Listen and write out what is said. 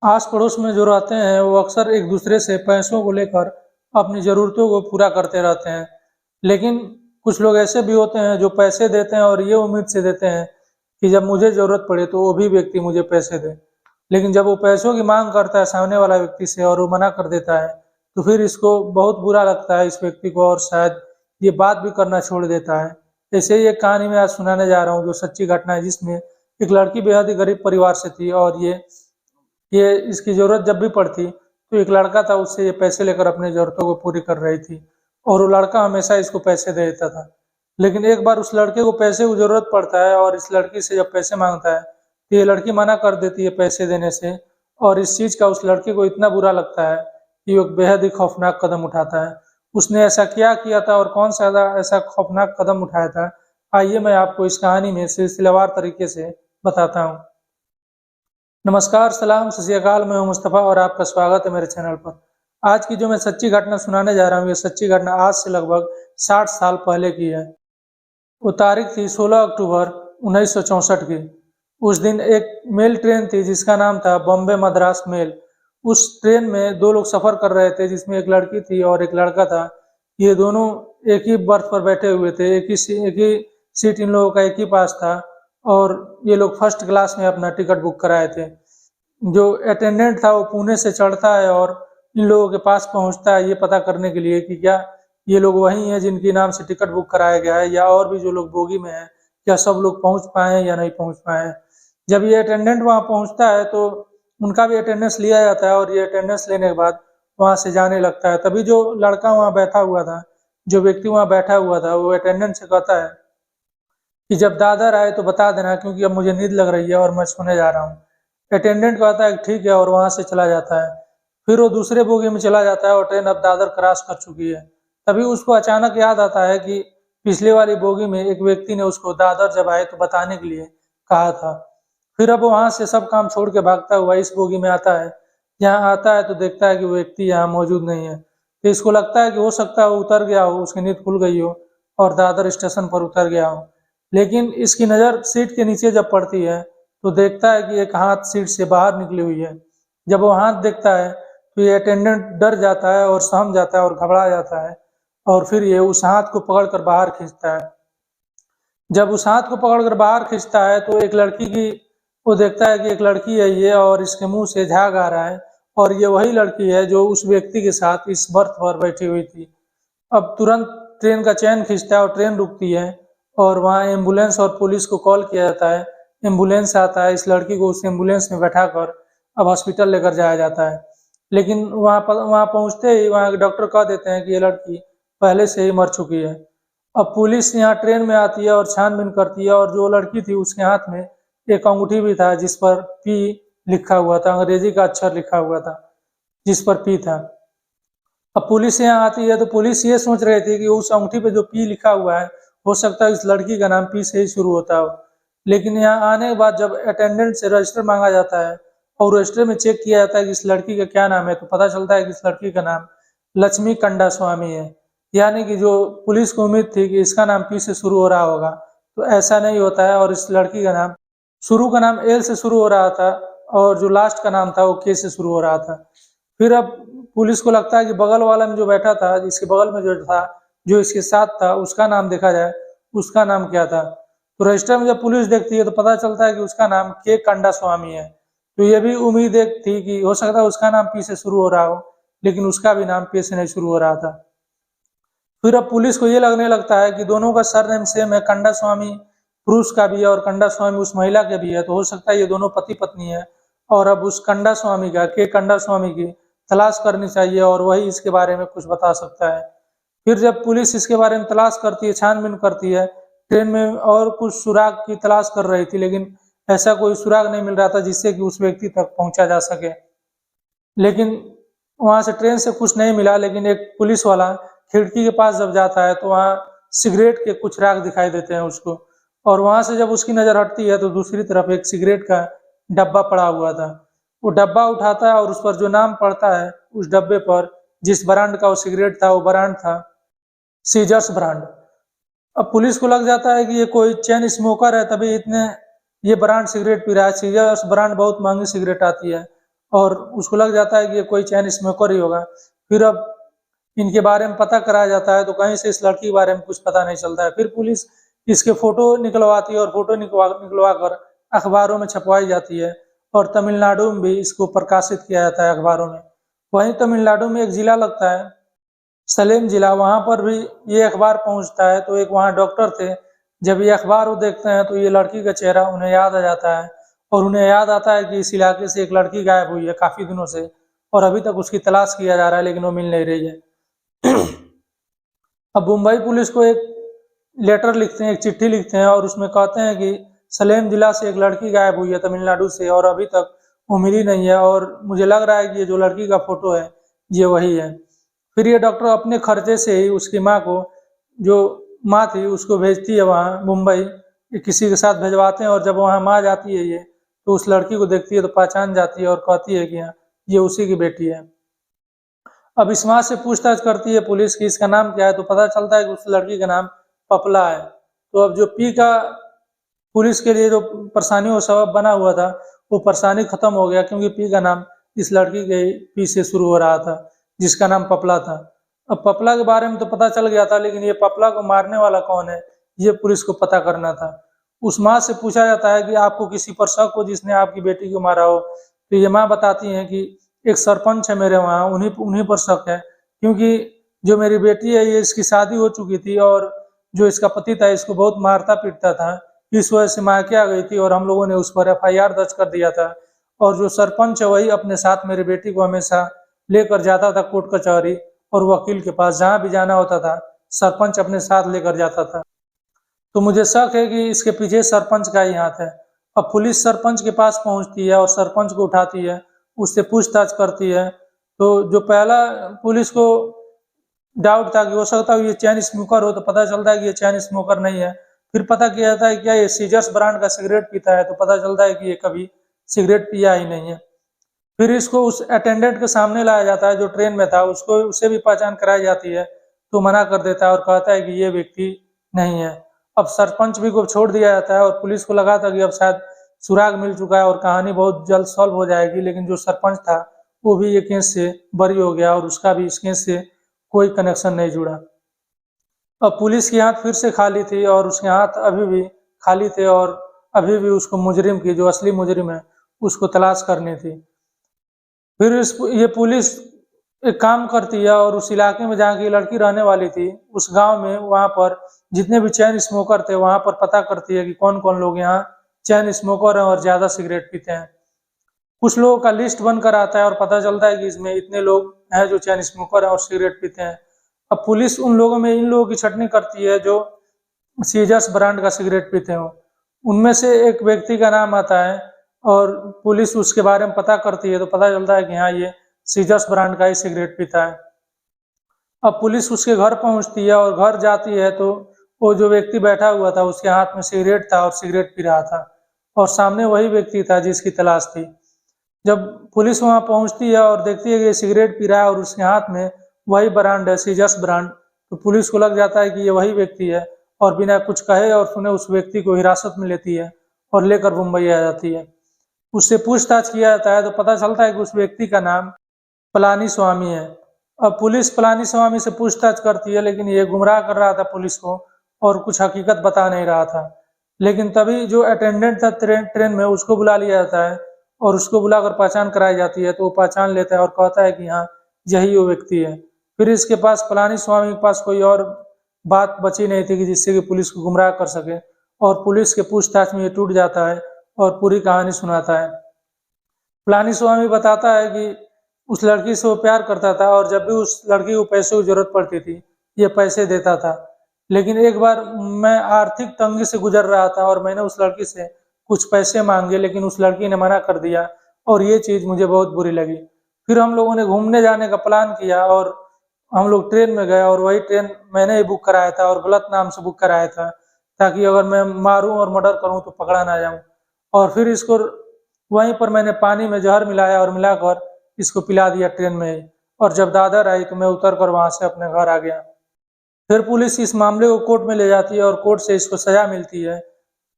आस पड़ोस में जो रहते हैं वो अक्सर एक दूसरे से पैसों को लेकर अपनी ज़रूरतों को पूरा करते रहते हैं। लेकिन कुछ लोग ऐसे भी होते हैं जो पैसे देते हैं और ये उम्मीद से देते हैं कि जब मुझे ज़रूरत पड़े तो वो भी व्यक्ति मुझे पैसे दे। लेकिन जब वो पैसों की माँग करता है सामने वाला व्यक्ति से और वो मना कर देता है, तो फिर इसको बहुत बुरा लगता है इस व्यक्ति को और शायद ये बात भी करना छोड़ देता है। ऐसे ही एक कहानी मैं आज सुनाने जा रहा हूँ जो सच्ची घटना है, जिसमें एक लड़की बेहद ही गरीब परिवार से थी और ये इसकी ज़रूरत जब भी पड़ती तो एक लड़का था, उससे ये पैसे लेकर अपनी ज़रूरतों को पूरी कर रही थी और वो लड़का हमेशा इसको पैसे दे देता था। लेकिन एक बार उस लड़के को पैसे की ज़रूरत पड़ता है और इस लड़की से जब पैसे मांगता है तो ये लड़की मना कर देती है पैसे देने से और इस चीज़ का उस लड़के को इतना बुरा लगता है कि वो एक बेहद ही खौफनाक कदम उठाता है। उसने ऐसा क्या किया था और कौन सा ऐसा खौफनाक कदम उठाया था, आइए मैं आपको इस कहानी में सिलसिलेवार तरीके से बताता हूँ। नमस्कार, सलाम, सत श्री अकाल। मैं हूं मुस्तफ़ा और आपका स्वागत है मेरे चैनल पर। आज की जो मैं सच्ची घटना सुनाने जा रहा हूँ, ये सच्ची घटना आज से लगभग 60 साल पहले की है। वो तारीख थी 16 अक्टूबर 1964 की। उस दिन एक मेल ट्रेन थी जिसका नाम था बॉम्बे मद्रास मेल। उस ट्रेन में दो लोग सफ़र कर रहे थे, जिसमें एक लड़की थी और एक लड़का था। ये दोनों एक ही बर्थ पर बैठे हुए थे, एक ही सीट इन लोगों का एक ही पास था और ये लोग फर्स्ट क्लास में अपना टिकट बुक कराए थे। जो अटेंडेंट था वो पुणे से चढ़ता है और इन लोगों के पास पहुंचता है ये पता करने के लिए कि क्या ये लोग वही हैं जिनके नाम से टिकट बुक कराया गया है या और भी जो लोग बोगी में हैं, क्या सब लोग पहुंच पाए हैं या नहीं पहुंच पाए हैं। जब ये अटेंडेंट वहां पहुंचता है तो उनका भी अटेंडेंस लिया जाता है और ये अटेंडेंस लेने के बाद वहां से जाने लगता है। तभी जो लड़का वहां बैठा हुआ था, जो व्यक्ति वहां बैठा हुआ था, वो अटेंडेंट से कहता है कि जब दादर आए तो बता देना, क्योंकि अब मुझे नींद लग रही है और मैं सोने जा रहा हूँ। अटेंडेंट कहता है ठीक है और वहां से चला जाता है। फिर वो दूसरे बोगी में चला जाता है और ट्रेन अब दादर क्रॉस कर चुकी है। तभी उसको अचानक याद आता है कि पिछले वाली बोगी में एक व्यक्ति ने उसको दादर जब आए तो बताने के लिए कहा था। फिर अब वहां से सब काम छोड़ के भागता हुआ इस बोगी में आता है। यहाँ आता है तो देखता है कि वो व्यक्ति यहाँ मौजूद नहीं है। तो इसको लगता है कि हो सकता है वो उतर गया हो, उसकी नींद खुल गई हो और दादर स्टेशन पर उतर गया हो। लेकिन इसकी नज़र सीट के नीचे जब पड़ती है तो देखता है कि एक हाथ सीट से बाहर निकली हुई है। जब वो हाथ देखता है तो ये अटेंडेंट डर जाता है और सहम जाता है और घबरा जाता है और फिर ये उस हाथ को पकड़कर बाहर खींचता है। जब उस हाथ को पकड़कर बाहर खींचता है तो एक लड़की की वो देखता है कि एक लड़की है ये और इसके मुंह से झाग आ रहा है और ये वही लड़की है जो उस व्यक्ति के साथ इस बर्थ पर बैठी हुई थी। अब तुरंत ट्रेन का चैन खींचता है और ट्रेन रुकती है और वहाँ एम्बुलेंस और पुलिस को कॉल किया जाता है। एम्बुलेंस आता है, इस लड़की को उस एम्बुलेंस में बैठाकर अब हॉस्पिटल लेकर जाया जाता है। लेकिन वहाँ पहुँचते ही वहाँ के डॉक्टर कह देते हैं कि ये लड़की पहले से ही मर चुकी है। अब पुलिस यहाँ ट्रेन में आती है और छानबीन करती है और जो लड़की थी उसके हाथ में एक अंगूठी भी था जिस पर पी लिखा हुआ था, अंग्रेजी का अक्षर लिखा हुआ था जिस पर पी था। अब पुलिस यहाँ आती है तो पुलिस ये सोच रही थी कि उस अंगूठी पे जो पी लिखा हुआ है हो सकता है इस लड़की का नाम पी से ही शुरू होता हो। लेकिन यहाँ आने के बाद जब अटेंडेंट से रजिस्टर मांगा जाता है और रजिस्टर में चेक किया जाता है कि इस लड़की का क्या नाम है, तो पता चलता है कि इस लड़की का नाम लक्ष्मी कंडा स्वामी है। यानी कि जो पुलिस को उम्मीद थी कि इसका नाम पी से शुरू हो रहा होगा, तो ऐसा नहीं होता है और इस लड़की का नाम शुरू का नाम एल से शुरू हो रहा था और जो लास्ट का नाम था वो के से शुरू हो रहा था। फिर अब पुलिस को लगता है कि बगल वाला में जो बैठा था, इसके बगल में जो था, जो इसके साथ था, उसका नाम देखा जाए, उसका नाम क्या था। तो रजिस्टर में जब पुलिस देखती है तो पता चलता है कि उसका नाम के कंडा स्वामी है। तो ये भी उम्मीद एक थी कि हो सकता है उसका नाम पी से शुरू हो रहा हो, लेकिन उसका भी नाम पी से नहीं शुरू हो रहा था। फिर अब पुलिस को ये लगने लगता है कि दोनों का सरनेम सेम है, कंडा स्वामी पुरुष का भी है और कंडा स्वामी उस महिला के भी है, तो हो सकता है ये दोनों पति पत्नी है और अब उस कंडा स्वामी का, के कंडा स्वामी की तलाश करनी चाहिए और वही इसके बारे में कुछ बता सकता है। फिर जब पुलिस इसके बारे में तलाश करती है, छानबीन करती है, ट्रेन में और कुछ सुराग की तलाश कर रही थी, लेकिन ऐसा कोई सुराग नहीं मिल रहा था जिससे कि उस व्यक्ति तक पहुंचा जा सके। लेकिन वहां से ट्रेन से कुछ नहीं मिला, लेकिन एक पुलिस वाला खिड़की के पास जब जाता है तो वहाँ सिगरेट के कुछ राग दिखाई देते हैं उसको और वहां से जब उसकी नजर हटती है तो दूसरी तरफ एक सिगरेट का डब्बा पड़ा हुआ था। वो डब्बा उठाता है और उस पर जो नाम पड़ता है, उस डब्बे पर जिस ब्रांड का वो सिगरेट था, वो ब्रांड था सीजर्स ब्रांड। अब पुलिस को लग जाता है कि ये कोई चेन स्मोकर है, तभी इतने ये ब्रांड सिगरेट पी रहा है। सीजर्स ब्रांड बहुत महंगी सिगरेट आती है और उसको लग जाता है कि ये कोई चैन स्मोकर ही होगा। फिर अब इनके बारे में पता कराया जाता है तो कहीं से इस लड़की के बारे में कुछ पता नहीं चलता है। फिर पुलिस इसके फोटो निकलवाती है और फोटो निकलवा कर अखबारों में छपवाई जाती है और तमिलनाडु में भी इसको प्रकाशित किया जाता है अखबारों में। वहीं तमिलनाडु में एक जिला लगता है सलेम जिला, वहां पर भी ये अखबार पहुंचता है। तो एक वहां डॉक्टर थे, जब ये अखबार वो देखते हैं तो ये लड़की का चेहरा उन्हें याद आ जाता है और उन्हें याद आता है कि इस इलाके से एक लड़की गायब हुई है काफी दिनों से और अभी तक उसकी तलाश किया जा रहा है लेकिन वो मिल नहीं रही है। अब मुंबई पुलिस को एक लेटर लिखते हैं, एक चिट्ठी लिखते हैं और उसमें कहते हैं कि सलेम जिला से एक लड़की गायब हुई है तमिलनाडु से और अभी तक वो मिली नहीं है और मुझे लग रहा है कि ये जो लड़की का फोटो है ये वही है। फिर ये डॉक्टर अपने खर्चे से ही उसकी माँ को, जो माँ थी उसको भेजती है वहाँ मुंबई, किसी के साथ भेजवाते हैं और जब वहाँ माँ जाती है ये तो उस लड़की को देखती है तो पहचान जाती है और कहती है कि हाँ ये उसी की बेटी है। अब इस माँ से पूछताछ करती है पुलिस की इसका नाम क्या है तो पता चलता है कि उस लड़की का नाम पपला है। तो अब जो पी का पुलिस के लिए जो परेशानियों का सबब बना हुआ था वो परेशानी खत्म हो गया क्योंकि पी का नाम इस लड़की के पी से शुरू हो रहा था जिसका नाम पपला था। अब पपला के बारे में तो पता चल गया था लेकिन ये पपला को मारने वाला कौन है ये पुलिस को पता करना था। उस माँ से पूछा जाता है कि आपको किसी पर शक हो जिसने आपकी बेटी को मारा हो, तो ये माँ बताती है कि एक सरपंच है मेरे वहाँ, उन्हीं पर शक है क्योंकि जो मेरी बेटी है ये इसकी शादी हो चुकी थी और जो इसका पति था इसको बहुत मारता पीटता था, इस वजह से मायके आ गई थी और हम लोगों ने उस पर FIR दर्ज कर दिया था। और जो सरपंच है वही अपने साथ मेरी बेटी को हमेशा लेकर जाता था कोर्ट कचहरी और वकील के पास, जहाँ भी जाना होता था सरपंच अपने साथ लेकर जाता था। तो मुझे शक है कि इसके पीछे सरपंच का ही हाथ है। अब पुलिस सरपंच के पास पहुंचती है और सरपंच को उठाती है, उससे पूछताछ करती है। तो जो पहला पुलिस को डाउट था कि हो सकता है ये चैन स्मोकर हो, तो पता चलता है कि ये चैन स्मोकर नहीं है। फिर पता किया जाता है क्या ये सीजर्स ब्रांड का सिगरेट पीता है, तो पता चलता है कि ये कभी सिगरेट पिया ही नहीं है। फिर इसको उस अटेंडेंट के सामने लाया जाता है जो ट्रेन में था, उसको उससे भी पहचान कराई जाती है तो मना कर देता है और कहता है कि ये व्यक्ति नहीं है। अब सरपंच भी को छोड़ दिया जाता है और पुलिस को लगा था कि अब शायद सुराग मिल चुका है और कहानी बहुत जल्द सॉल्व हो जाएगी, लेकिन जो सरपंच था वो भी ये केस से बरी हो गया और उसका भी इस केस से कोई कनेक्शन नहीं जुड़ा। अब पुलिस के हाथ फिर से खाली थी और उसके हाथ अभी भी खाली थे और अभी भी उसको मुजरिम की, जो असली मुजरिम है, उसको तलाश करनी थी। फिर ये पुलिस एक काम करती है और उस इलाके में जहाँ की लड़की रहने वाली थी उस गांव में, वहां पर जितने भी चैन स्मोकर थे वहां पर पता करती है कि कौन कौन लोग यहाँ चैन स्मोकर हैं और ज्यादा सिगरेट पीते हैं। कुछ लोगों का लिस्ट बनकर आता है और पता चलता है कि इसमें इतने लोग हैं जो चैन स्मोकर हैं और सिगरेट पीते हैं। अब पुलिस उन लोगों में इन लोगों की छटनी करती है जो सीजर्स ब्रांड का सिगरेट पीते हो। उनमें से एक व्यक्ति का नाम आता है और पुलिस उसके बारे में पता करती है तो पता चलता है कि हाँ ये सीजर्स ब्रांड का ही सिगरेट पीता है। अब पुलिस उसके घर पहुंचती है और घर जाती है तो वो जो व्यक्ति बैठा हुआ था उसके हाथ में सिगरेट था और सिगरेट पी रहा था और सामने वही व्यक्ति था जिसकी तलाश थी। जब पुलिस वहां पहुंचती है और देखती है कि ये सिगरेट पी रहा है और उसके हाथ में वही ब्रांड है, सीजर्स ब्रांड, तो पुलिस को लग जाता है कि ये वही व्यक्ति है और बिना कुछ कहे और सुने उस व्यक्ति को हिरासत में लेती है और लेकर मुंबई आ जाती है। उससे पूछताछ किया जाता है तो पता चलता है कि उस व्यक्ति का नाम पलानी स्वामी है। अब पुलिस पलानी स्वामी से पूछताछ करती है लेकिन ये गुमराह कर रहा था पुलिस को और कुछ हकीकत बता नहीं रहा था। लेकिन तभी जो अटेंडेंट था ट्रेन में उसको बुला लिया जाता है और उसको बुलाकर पहचान कराई जाती है तो वो पहचान लेता है और कहता है कि हाँ यही वो व्यक्ति है। फिर इसके पास पलानी स्वामी के पास कोई और बात बची नहीं थी कि जिससे कि पुलिस को गुमराह कर सके और पुलिस के पूछताछ में ये टूट जाता है और पूरी कहानी सुनाता है। पलानी स्वामी बताता है कि उस लड़की से वो प्यार करता था और जब भी उस लड़की को पैसे की जरूरत पड़ती थी ये पैसे देता था। लेकिन एक बार मैं आर्थिक तंगी से गुजर रहा था और मैंने उस लड़की से कुछ पैसे मांगे लेकिन उस लड़की ने मना कर दिया और ये चीज मुझे बहुत बुरी लगी। फिर हम लोगों ने घूमने जाने का प्लान किया और हम लोग ट्रेन में गए और वही ट्रेन मैंने ही बुक कराया था और गलत नाम से बुक कराया था ताकि अगर मैं मारूं और मर्डर करूं तो पकड़ा ना जाऊं। और फिर इसको वहीं पर मैंने पानी में जहर मिलाया और मिलाकर इसको पिला दिया ट्रेन में ही। और जब दादर आई तो मैं उतर कर वहां से अपने घर आ गया। फिर पुलिस इस मामले को कोर्ट में ले जाती है और कोर्ट से इसको सजा मिलती है